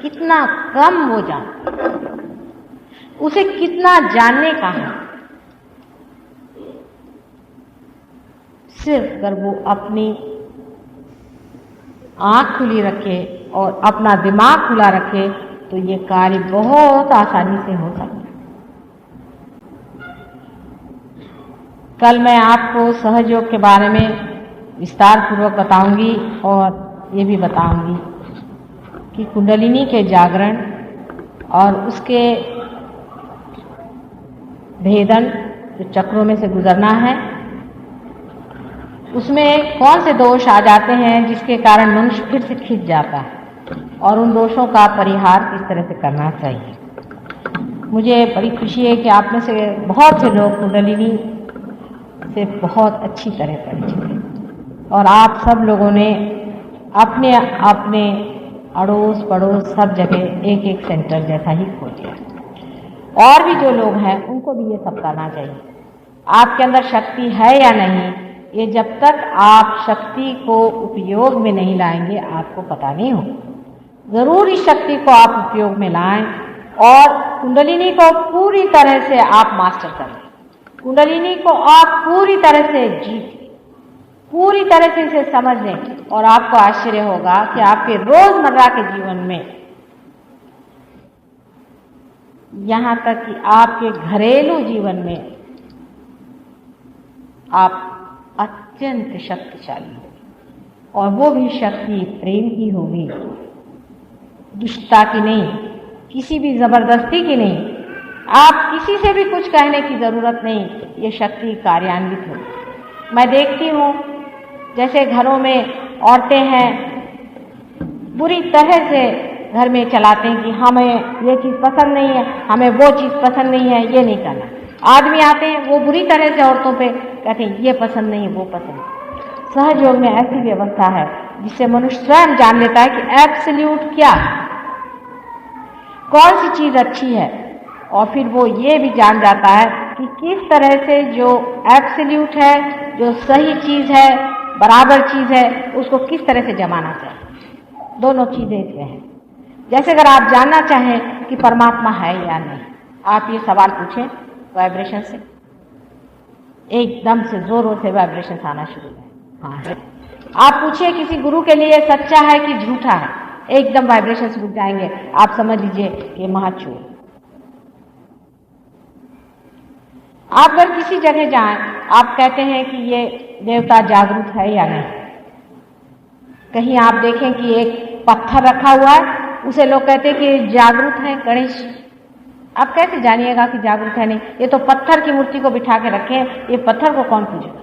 कितना कम वो जानता है, उसे कितना जानने का है। सिर्फ अगर वो अपनी आंख खुली रखे और अपना दिमाग खुला रखे तो ये कार्य बहुत आसानी से हो सकता है। कल मैं आपको सहयोग के बारे में विस्तार पूर्वक बताऊंगी और ये भी बताऊंगी कि कुंडलिनी के जागरण और उसके भेदन जो चक्रों में से गुजरना है, उसमें कौन से दोष आ जाते हैं जिसके कारण मनुष्य फिर से खिंच जाता है और उन दोषों का परिहार किस तरह से करना चाहिए। मुझे बड़ी खुशी है कि आप में से बहुत से लोग कुंडलिनी से बहुत अच्छी तरह परिचित हैं और आप सब लोगों ने अपने अपने अड़ोस पड़ोस सब जगह एक एक सेंटर जैसा ही खोल दिया। और भी जो लोग हैं उनको भी ये सब करना चाहिए। आपके अंदर शक्ति है या नहीं, ये जब तक आप शक्ति को उपयोग में नहीं लाएंगे आपको पता नहीं हो। जरूर इस शक्ति को आप उपयोग में लाएं और कुंडलिनी को पूरी तरह से आप मास्टर करें। कुंडलिनी को आप पूरी तरह से जीत, पूरी तरह से इसे समझ लें और आपको आश्चर्य होगा कि आपके रोजमर्रा के जीवन में, यहां तक कि आपके घरेलू जीवन में आप अत्यंत शक्तिशाली होगी और वो भी शक्ति प्रेम की होगी, दुष्टता की नहीं, किसी भी जबरदस्ती की नहीं। आप किसी से भी कुछ कहने की जरूरत नहीं, ये शक्ति कार्यान्वित होगी। मैं देखती हूँ जैसे घरों में औरतें हैं बुरी तरह से घर में चलाते हैं कि हमें ये चीज़ पसंद नहीं है, हमें वो चीज़ पसंद नहीं है, ये नहीं करना। आदमी आते हैं वो बुरी तरह से औरतों पे कहते हैं ये पसंद नहीं है, वो पसंद है। सहयोग में ऐसी व्यवस्था है जिससे मनुष्य स्वयं जान लेता है कि एब्सोल्यूट क्या है, कौन सी चीज़ अच्छी है, और फिर वो ये भी जान जाता है कि किस तरह से जो एब्सोल्यूट है, जो सही चीज़ है, बराबर चीज़ है, उसको किस तरह से जमाना चाहिए। दोनों चीज़ें इसमें हैं। जैसे अगर आप जानना चाहें कि परमात्मा है या नहीं, आप ये सवाल पूछें वाइब्रेशन से, एकदम से जोरों से वाइब्रेशन आना शुरू है। हाँ है। आप पूछिए किसी गुरु के लिए सच्चा है कि झूठा है, एकदम वाइब्रेशन रुक जाएंगे। आप समझ लीजिए कि महाचूर। आप अगर किसी जगह जाएं, आप कहते हैं कि ये देवता जागरूक है या नहीं। कहीं आप देखें कि एक पत्थर रखा हुआ है, उसे लोग कहते हैं कि जागरूक है गणेश। आप कैसे जानिएगा कि जागरूक है नहीं? ये तो पत्थर की मूर्ति को बिठा के रखे, ये पत्थर को कौन पूजेगा?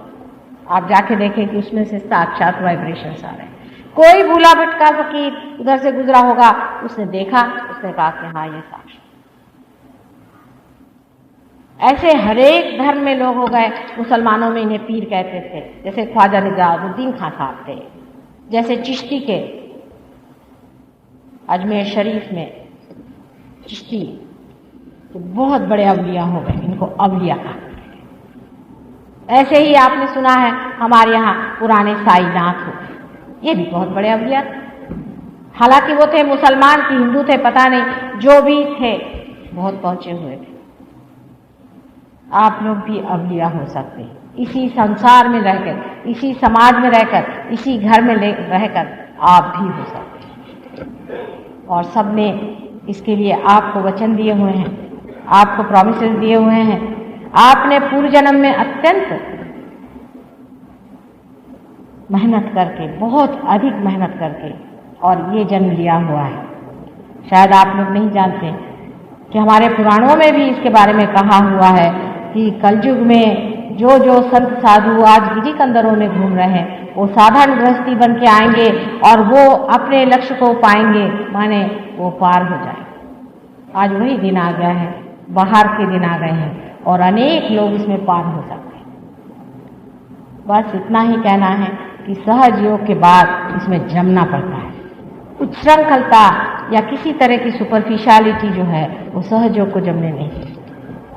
आप जाके देखें कि उसमें से साक्षात वाइब्रेशंस आ रहे हैं। कोई भूला भटका फकीर उधर से गुजरा होगा, उसने देखा, उसने कहा कि हाँ ये साक्षात। ऐसे हरेक धर्म में लोग हो गए। मुसलमानों में इन्हें पीर कहते थे, जैसे ख्वाजा निजामुद्दीन खान साहब थे, जैसे चिश्ती के अजमेर शरीफ में चिश्ती तो बहुत बड़े अवलिया हो गए, इनको अवलिया कहा। ऐसे ही आपने सुना है हमारे यहाँ पुराने साईनाथ हो, ये भी बहुत बड़े अवलिया थे। हालांकि वो थे मुसलमान कि हिंदू थे पता नहीं, जो भी थे बहुत पहुंचे हुए थे। आप लोग भी अवलिया हो सकते हैं। इसी संसार में रहकर, इसी समाज में रहकर, इसी घर में रहकर आप भी हो सकते हैं। और सब ने इसके लिए आपको वचन दिए हुए हैं, आपको प्रॉमिसेस दिए हुए हैं। आपने पूर्व जन्म में अत्यंत मेहनत करके, बहुत अधिक मेहनत करके और ये जन्म लिया हुआ है। शायद आप लोग नहीं जानते कि हमारे पुराणों में भी इसके बारे में कहा हुआ है कि कलयुग में जो जो संत साधु आज गिरी कंदरों में घूम रहे हैं, वो साधारण गृहस्थी बन के आएंगे और वो अपने लक्ष्य को पाएंगे, माने वो पार हो जाए। आज वही दिन आ गया है, बाहर के दिन आ गए हैं और अनेक लोग इसमें पार हो सकते हैं। बस इतना ही कहना है कि सहज योग के बाद इसमें जमना पड़ता है। उच्छृंखलता या किसी तरह की सुपरफिशियलिटी जो है वो सहज योग को जमने नहीं है।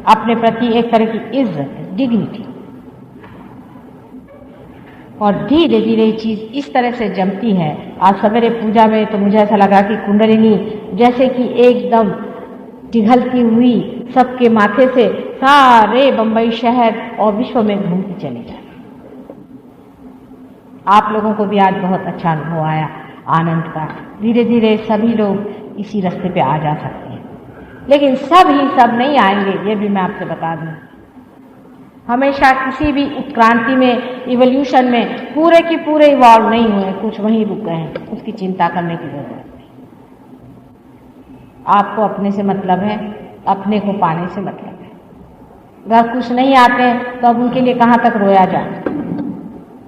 अपने प्रति एक तरह की इज्जत, डिग्निटी और धीरे धीरे ये चीज़ इस तरह से जमती है। आज सवेरे पूजा में तो मुझे ऐसा लगा कि कुंडलिनी जैसे कि एकदम पिघलती हुई सबके माथे से सारे बंबई शहर और विश्व में घूमती चली जाए। आप लोगों को भी आज बहुत अच्छा अनुभव आया आनंद का। धीरे धीरे सभी लोग इसी रास्ते पे आ जा सकते हैं, लेकिन सब ही सब नहीं आएंगे, ये भी मैं आपसे बता दूं। हमेशा किसी भी उत्क्रांति में, इवोल्यूशन में पूरे की पूरे इवॉल्व नहीं हुए, कुछ वहीं रुक गए हैं, उसकी चिंता करने की जरूरत नहीं। आपको अपने से मतलब है, अपने को पाने से मतलब है। अगर कुछ नहीं आते हैं तो अब उनके लिए कहाँ तक रोया जाए,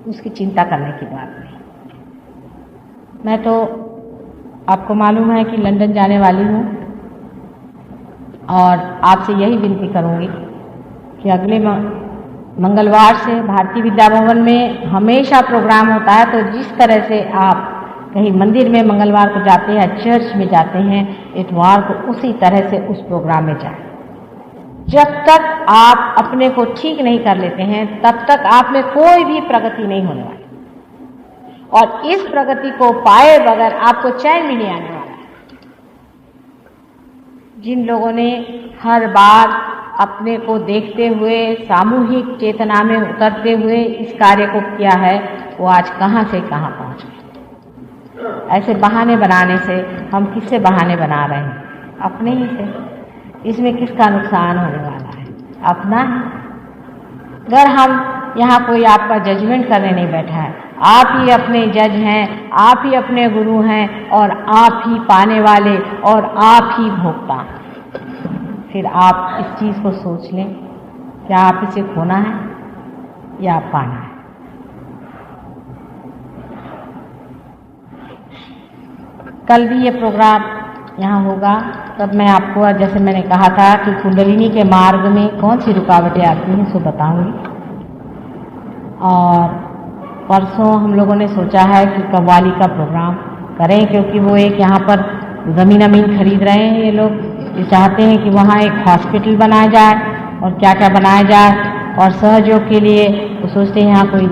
उसकी चिंता करने की बात नहीं। मैं तो आपको मालूम है कि लंदन जाने वाली हूँ और आपसे यही विनती करूँगी कि अगले मंगलवार से भारतीय विद्या भवन में हमेशा प्रोग्राम होता है, तो जिस तरह से आप कहीं मंदिर में मंगलवार को जाते हैं, चर्च में जाते हैं इतवार को, उसी तरह से उस प्रोग्राम में जाएं। जब तक आप अपने को ठीक नहीं कर लेते हैं तब तक आप में कोई भी प्रगति नहीं होने वाली, और इस प्रगति को पाए बगैर आपको चैन भी नहीं आने वाला है। जिन लोगों ने हर बार अपने को देखते हुए सामूहिक चेतना में उतरते हुए इस कार्य को किया है, वो आज कहाँ से कहाँ पहुँच गए। ऐसे बहाने बनाने से हम किससे बहाने बना रहे हैं? अपने ही से। इसमें किसका नुकसान होने वाला है? अपना है। अगर हम यहाँ कोई आपका जजमेंट करने नहीं बैठा है, आप ही अपने जज हैं, आप ही अपने गुरु हैं, और आप ही पाने वाले और आप ही भोगता। फिर आप इस चीज़ को सोच लें, क्या आप इसे खोना है या पाना है? कल भी ये प्रोग्राम यहाँ होगा, तब मैं आपको, जैसे मैंने कहा था कि कुंडलिनी के मार्ग में कौन सी रुकावटें आती हैं सो बताऊंगी। और परसों हम लोगों ने सोचा है कि कव्वाली का प्रोग्राम करें, क्योंकि वो एक यहाँ पर ज़मीन खरीद रहे हैं ये लोग। ये चाहते हैं कि वहाँ एक हॉस्पिटल बनाया जाए और क्या क्या बनाया जाए, और सहयोग के लिए वो सोचते हैं यहाँ कोई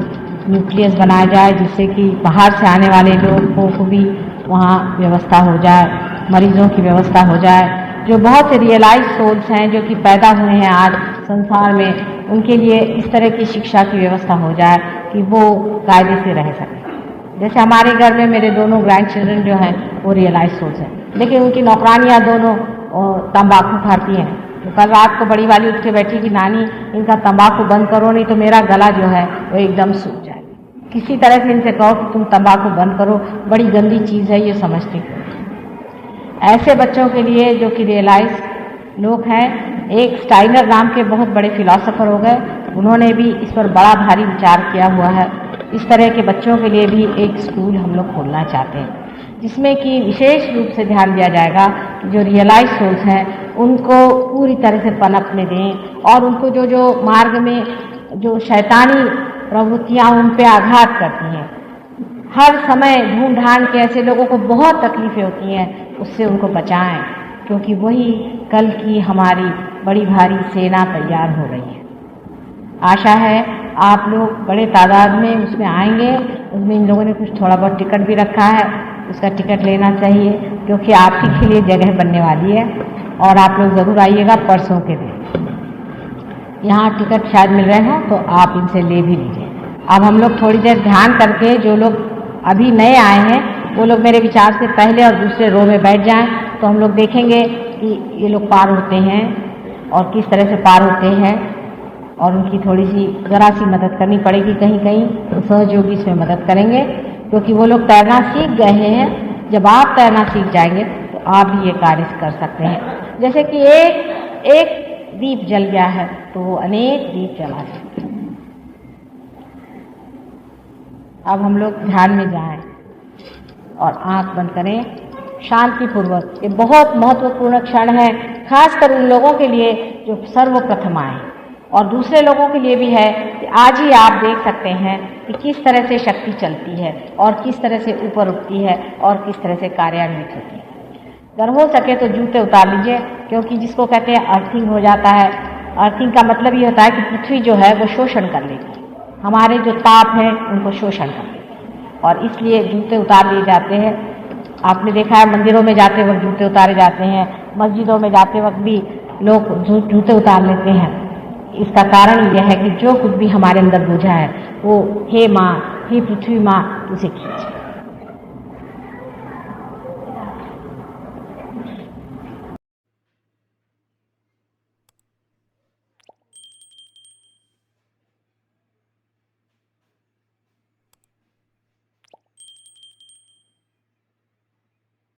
न्यूक्लियस बनाया जाए जिससे कि बाहर से आने वाले लोगों को भी वहाँ व्यवस्था हो जाए, मरीजों की व्यवस्था हो जाए। जो बहुत से रियलाइज सोल्स हैं जो कि पैदा हुए हैं आज संसार में, उनके लिए इस तरह की शिक्षा की व्यवस्था हो जाए कि वो कायदे से रह सकें। जैसे हमारे घर में मेरे दोनों ग्रैंड चिल्ड्रन जो हैं वो रियलाइज सोल्स हैं, लेकिन उनकी नौकरानियाँ दोनों तंबाकू खाती हैं। तो कल रात को बड़ी वाली उठ के बैठी कि नानी इनका तंबाकू बंद करो, नहीं तो मेरा गला जो है वो एकदम सूख जाए। किसी तरह से इनसे कहो कि तुम तंबाकू बंद करो, बड़ी गंदी चीज़ है ये समझती। ऐसे बच्चों के लिए जो कि रियलाइज लोग हैं, एक स्टाइनर नाम के बहुत बड़े फिलॉसफर हो गए, उन्होंने भी इस पर बड़ा भारी विचार किया हुआ है। इस तरह के बच्चों के लिए भी एक स्कूल हम लोग खोलना चाहते हैं, जिसमें कि विशेष रूप से ध्यान दिया जाएगा कि जो रियलाइज सोल्स हैं उनको पूरी तरह से पनपने दें, और उनको जो जो मार्ग में जो शैतानी प्रवृत्तियाँ उन पे आघात करती हैं, हर समय ढूंढ ढांड के ऐसे लोगों को बहुत तकलीफें होती हैं, उससे उनको बचाएं, क्योंकि वही कल की हमारी बड़ी भारी सेना तैयार हो रही है। आशा है आप लोग बड़े तादाद में उसमें आएंगे। उसमें इन लोगों ने कुछ थोड़ा बहुत टिकट भी रखा है, उसका टिकट लेना चाहिए, क्योंकि आप ही के लिए जगह बनने वाली है। और आप लोग ज़रूर आइएगा परसों के दिन। यहाँ टिकट शायद मिल रहे हों तो आप इनसे ले भी लीजिए। अब हम लोग थोड़ी देर ध्यान करके, जो लोग अभी नए आए हैं वो लोग मेरे विचार से पहले और दूसरे रो में बैठ जाएं, तो हम लोग देखेंगे कि ये लोग पार होते हैं और किस तरह से पार होते हैं, और उनकी थोड़ी सी ज़रा सी मदद करनी पड़ेगी कहीं कहीं, तो सहयोगी इसमें मदद करेंगे, क्योंकि वो लोग तैरना सीख गए हैं। जब आप तैरना सीख जाएंगे तो आप भी ये कार्य कर सकते हैं। जैसे कि एक दीप जल गया है तो वो अनेक दीप जला सकते हैं। अब हम लोग ध्यान में जाएं और आंख बंद करें शांतिपूर्वक। ये बहुत महत्वपूर्ण क्षण है, खासकर उन लोगों के लिए जो सर्वप्रथम आए, और दूसरे लोगों के लिए भी है कि आज ही आप देख सकते हैं कि किस तरह से शक्ति चलती है और किस तरह से ऊपर उठती है और किस तरह से कार्यान्वित होती है। अगर हो सके तो जूते उतार लीजिए, क्योंकि जिसको कहते हैं अर्थिंग हो जाता है। अर्थिंग का मतलब ये होता है कि पृथ्वी जो है वो शोषण कर लेगी, हमारे जो ताप हैं उनको शोषण कर देते हैं और इसलिए जूते उतार लिए जाते हैं। आपने देखा है मंदिरों में जाते वक्त जूते उतारे जाते हैं, मस्जिदों में जाते वक्त भी लोग जूते उतार लेते हैं। इसका कारण यह है कि जो कुछ भी हमारे अंदर बूझा है वो हे माँ, हे पृथ्वी माँ, उसे खींचे।